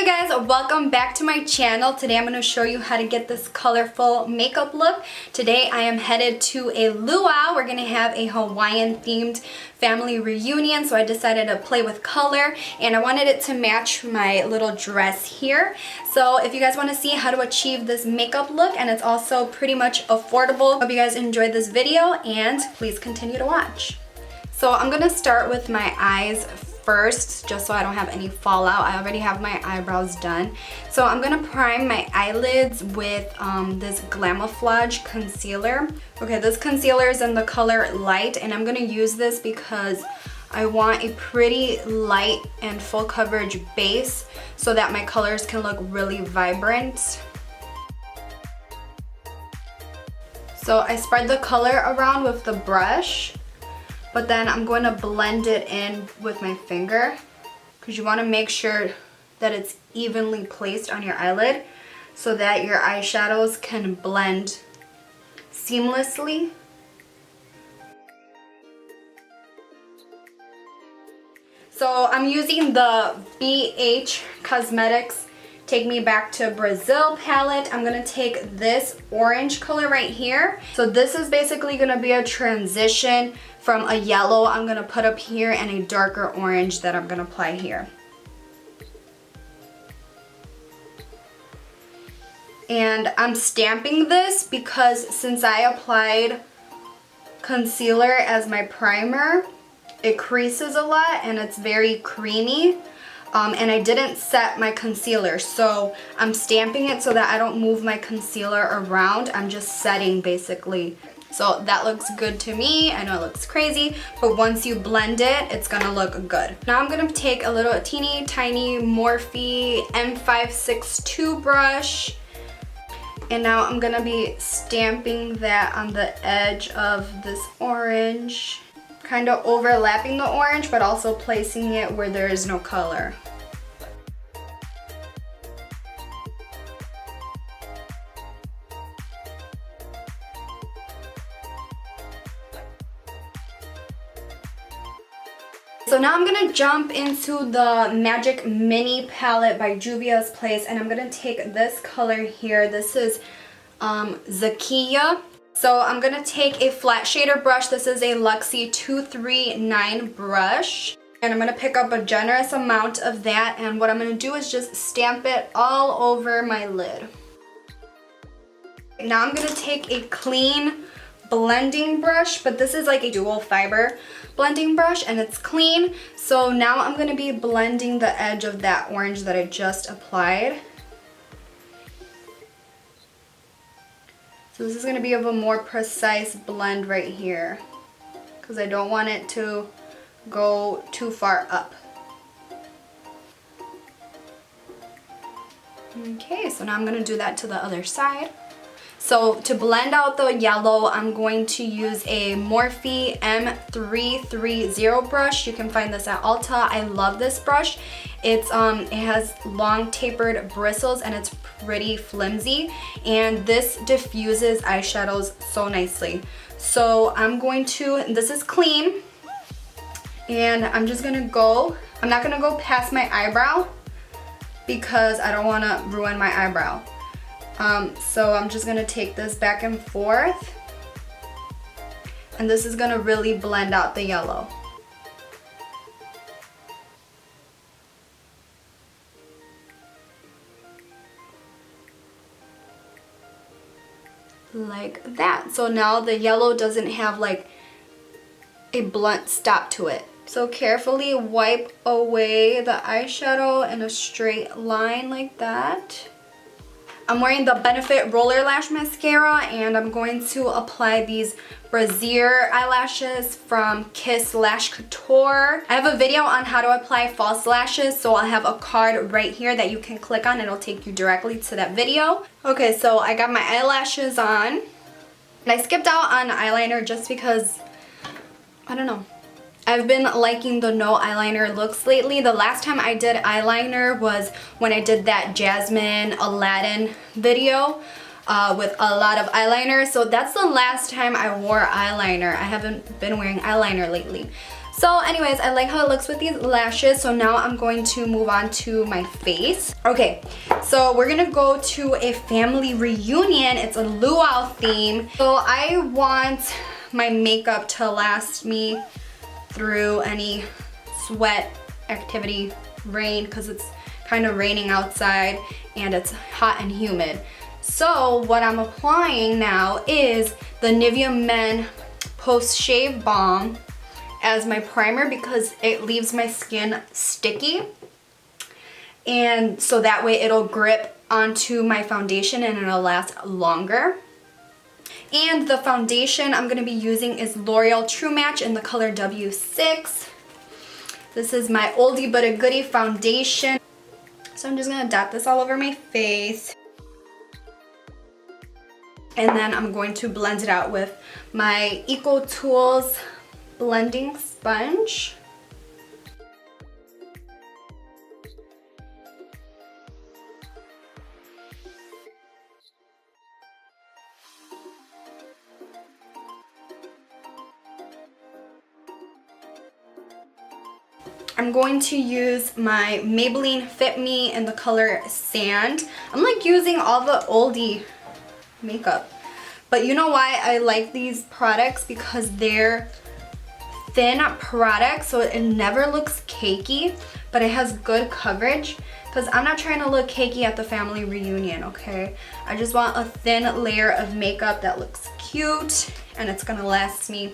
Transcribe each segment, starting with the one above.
you guys, welcome back to my channel. Today I'm going to show you how to get this colorful makeup look. Today I am headed to a luau. We're going to have a Hawaiian themed family reunion, so I decided to play with color and I wanted it to match my little dress here. So if you guys want to see how to achieve this makeup look, and it's also pretty much affordable, hope you guys enjoyed this video and please continue to watch. So I'm going to start with my eyes first, just so I don't have any fallout. I already have my eyebrows done. So I'm gonna prime my eyelids with this Glamoflauge concealer. Okay, this concealer is in the color Light, and I'm gonna use this because I want a pretty light and full coverage base so that my colors can look really vibrant. So I spread the color around with the brush, but then I'm going to blend it in with my finger because you want to make sure that it's evenly placed on your eyelid so that your eyeshadows can blend seamlessly. So I'm using the BH Cosmetics Take Me Back to Brazil palette. I'm gonna take this orange color right here. So this is basically gonna be a transition from a yellow I'm gonna put up here and a darker orange that I'm gonna apply here. And I'm stamping this because since I applied concealer as my primer, it creases a lot and it's very creamy. And I didn't set my concealer, so I'm stamping it so that I don't move my concealer around. I'm just setting basically. So that looks good to me. I know it looks crazy, but once you blend it, it's gonna look good. Now I'm gonna take a little teeny tiny Morphe M562 brush, and now I'm gonna be stamping that on the edge of this orange, kind of overlapping the orange but also placing it where there is no color. So now I'm going to jump into the Magic Mini palette by Juvia's Place, and I'm going to take this color here. This is Zakiya. So I'm going to take a flat shader brush. This is a Luxie 239 brush. And I'm going to pick up a generous amount of that. And what I'm going to do is just stamp it all over my lid. Now I'm going to take a clean blending brush, but this is like a dual fiber blending brush and it's clean. So now I'm going to be blending the edge of that orange that I just applied. So this is going to be of a more precise blend right here because I don't want it to go too far up. Okay, so now I'm going to do that to the other side. So to blend out the yellow, I'm going to use a Morphe M330 brush. You can find this at Ulta. I love this brush. It has long tapered bristles and it's pretty flimsy, and this diffuses eyeshadows so nicely. So I'm going to, this is clean, and I'm just gonna go, I'm not gonna go past my eyebrow because I don't want to ruin my eyebrow. So I'm just gonna take this back and forth, and this is gonna really blend out the yellow. Like that. So now the yellow doesn't have like a blunt stop to it. So carefully wipe away the eyeshadow in a straight line like that. I'm wearing the Benefit Roller Lash Mascara, and I'm going to apply these Brassiere eyelashes from Kiss Lash Couture. I have a video on how to apply false lashes, so I'll have a card right here that you can click on. It'll take you directly to that video. Okay, so I got my eyelashes on. And I skipped out on eyeliner just because, I don't know. I've been liking the no eyeliner looks lately. The last time I did eyeliner was when I did that Jasmine Aladdin video with a lot of eyeliner. So that's the last time I wore eyeliner. I haven't been wearing eyeliner lately. So anyways, I like how it looks with these lashes. So now I'm going to move on to my face. Okay, so we're gonna go to a family reunion. It's a luau theme. So I want my makeup to last me through any sweat, activity, rain, because it's kind of raining outside and it's hot and humid. So what I'm applying now is the Nivea Men Post Shave Balm as my primer because it leaves my skin sticky, and so that way it'll grip onto my foundation and it'll last longer. And the foundation I'm going to be using is L'Oreal True Match in the color W6. This is my oldie but a goodie foundation. So I'm just going to dot this all over my face. And then I'm going to blend it out with my Eco Tools blending sponge. I'm going to use my Maybelline Fit Me in the color Sand. I'm like using all the oldie makeup. But you know why I like these products? Because they're thin products, so it never looks cakey, but it has good coverage. Because I'm not trying to look cakey at the family reunion, okay? I just want a thin layer of makeup that looks cute and it's gonna last me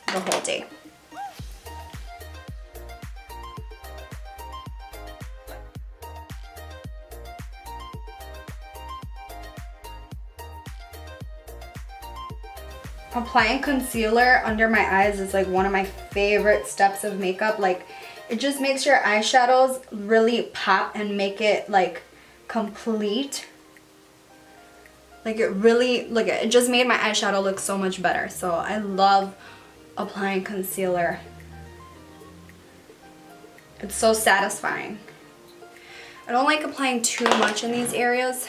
the whole day. Applying concealer under my eyes is like one of my favorite steps of makeup. Like, it just makes your eyeshadows really pop and make it like complete. Like it really, look, it just made my eyeshadow look so much better. So I love applying concealer. It's so satisfying. I don't like applying too much in these areas.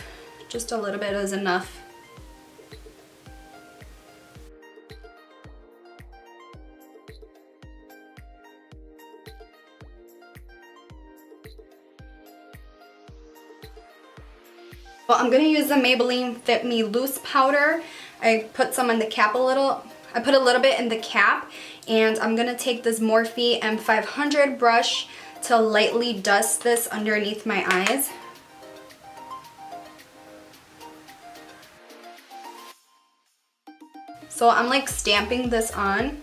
Just a little bit is enough. Well, I'm going to use the Maybelline Fit Me Loose Powder. I put some in the cap a little. I put a little bit in the cap. And I'm going to take this Morphe M500 brush to lightly dust this underneath my eyes. So I'm like stamping this on.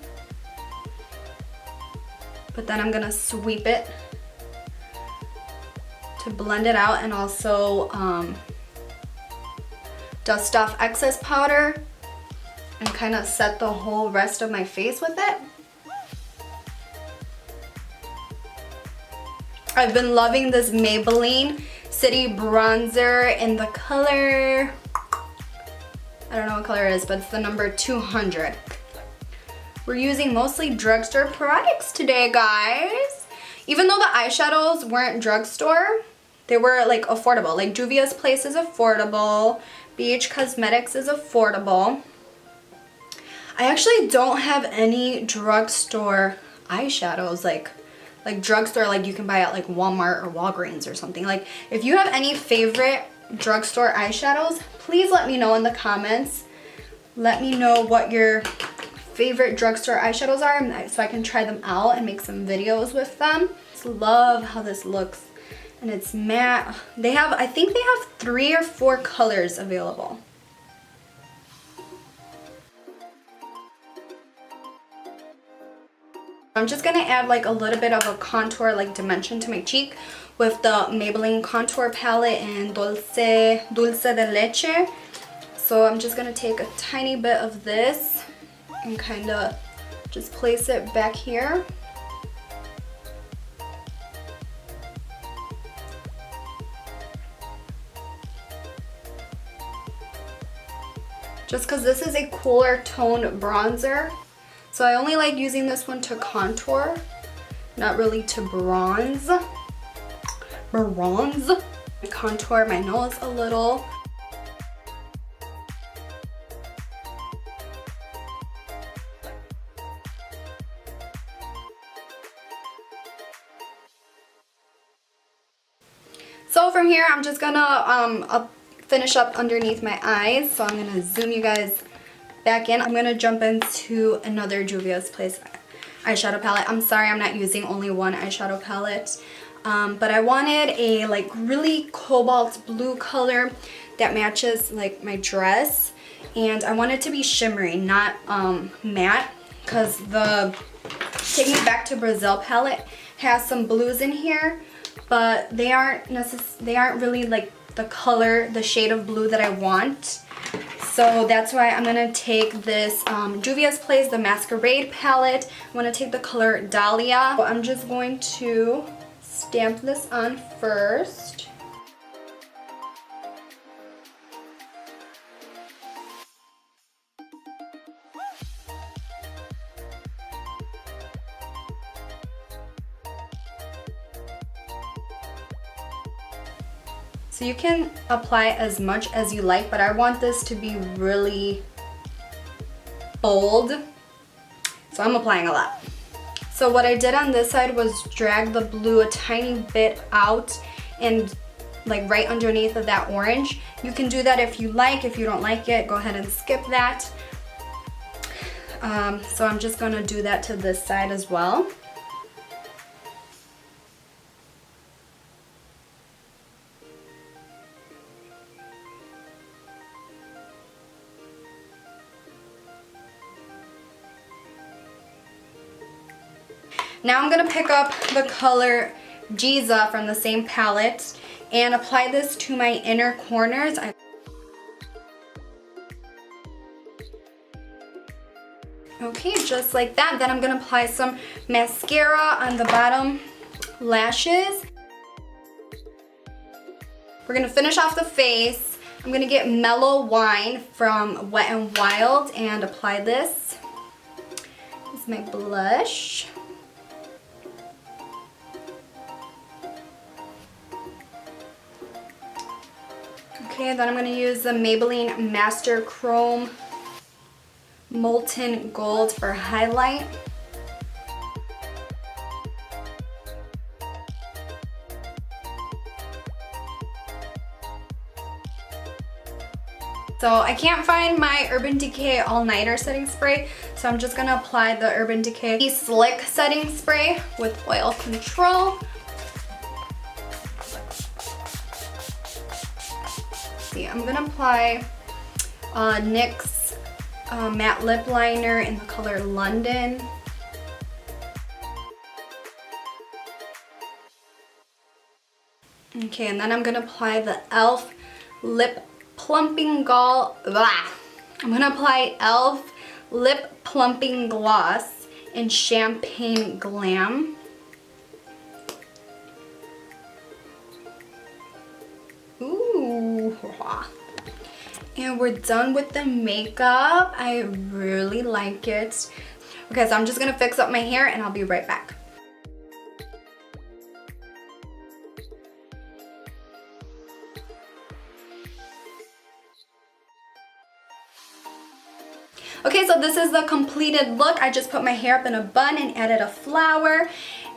But then I'm going to sweep it to blend it out and also dust off excess powder and kind of set the whole rest of my face with it. I've been loving this Maybelline City bronzer in the color, I don't know what color it is, but it's the number 200. We're using mostly drugstore products today, guys. Even though the eyeshadows weren't drugstore, they were like affordable. Like Juvia's Place is affordable. BH Cosmetics is affordable. I actually don't have any drugstore eyeshadows, like drugstore, like you can buy at like Walmart or Walgreens or something. Like if you have any favorite drugstore eyeshadows, please let me know in the comments. Let me know what your favorite drugstore eyeshadows are so I can try them out and make some videos with them. Just love how this looks. And it's matte. They have, I think they have 3 or 4 colors available. I'm just gonna add like a little bit of a contour like dimension to my cheek with the Maybelline contour palette in Dulce de Leche. So I'm just gonna take a tiny bit of this and kind of just place it back here. Just because this is a cooler tone bronzer. So I only like using this one to contour, not really to bronze. I contour my nose a little. from here, I'm just gonna finish up underneath my eyes. So I'm gonna zoom you guys back in. I'm gonna jump into another Juvia's Place eyeshadow palette. I'm sorry I'm not using only one eyeshadow palette. But I wanted a like really cobalt blue color that matches like my dress. And I want it to be shimmery, not matte, because the Take Me Back to Brazil palette has some blues in here, but they aren't really like the color, the shade of blue that I want. So that's why I'm gonna take this Juvia's Place, the Masquerade palette. I'm gonna take the color Dahlia. So I'm just going to stamp this on first. So you can apply as much as you like, but I want this to be really bold. So I'm applying a lot. So what I did on this side was drag the blue a tiny bit out and like right underneath of that orange. You can do that if you like. If you don't like it, go ahead and skip that. So I'm just gonna do that to this side as well. Now I'm gonna pick up the color Giza from the same palette and apply this to my inner corners. Okay, just like that. Then I'm gonna apply some mascara on the bottom lashes. We're gonna finish off the face. I'm gonna get Mellow Wine from Wet n Wild and apply this. This is my blush. Okay, then I'm going to use the Maybelline Master Chrome Molten Gold for highlight. So I can't find my Urban Decay All Nighter setting spray, so I'm just going to apply the Urban Decay De-slick setting spray with oil control. I'm gonna apply NYX matte lip liner in the color London. Okay, and then I'm gonna apply the e.l.f. lip plumping gloss. I'm gonna apply e.l.f. lip plumping gloss in Champagne Glam. Ooh. And we're done with the makeup. I really like it. Okay, so I'm just gonna fix up my hair and I'll be right back. Okay, so this is the completed look. I just put my hair up in a bun and added a flower.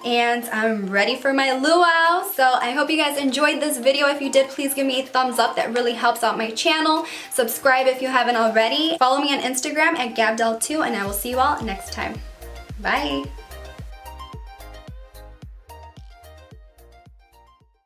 And I'm ready for my luau. So I hope you guys enjoyed this video. If you did, please give me a thumbs up. That really helps out my channel. Subscribe if you haven't already. Follow me on Instagram at gabdel2, and I will see you all next time. Bye.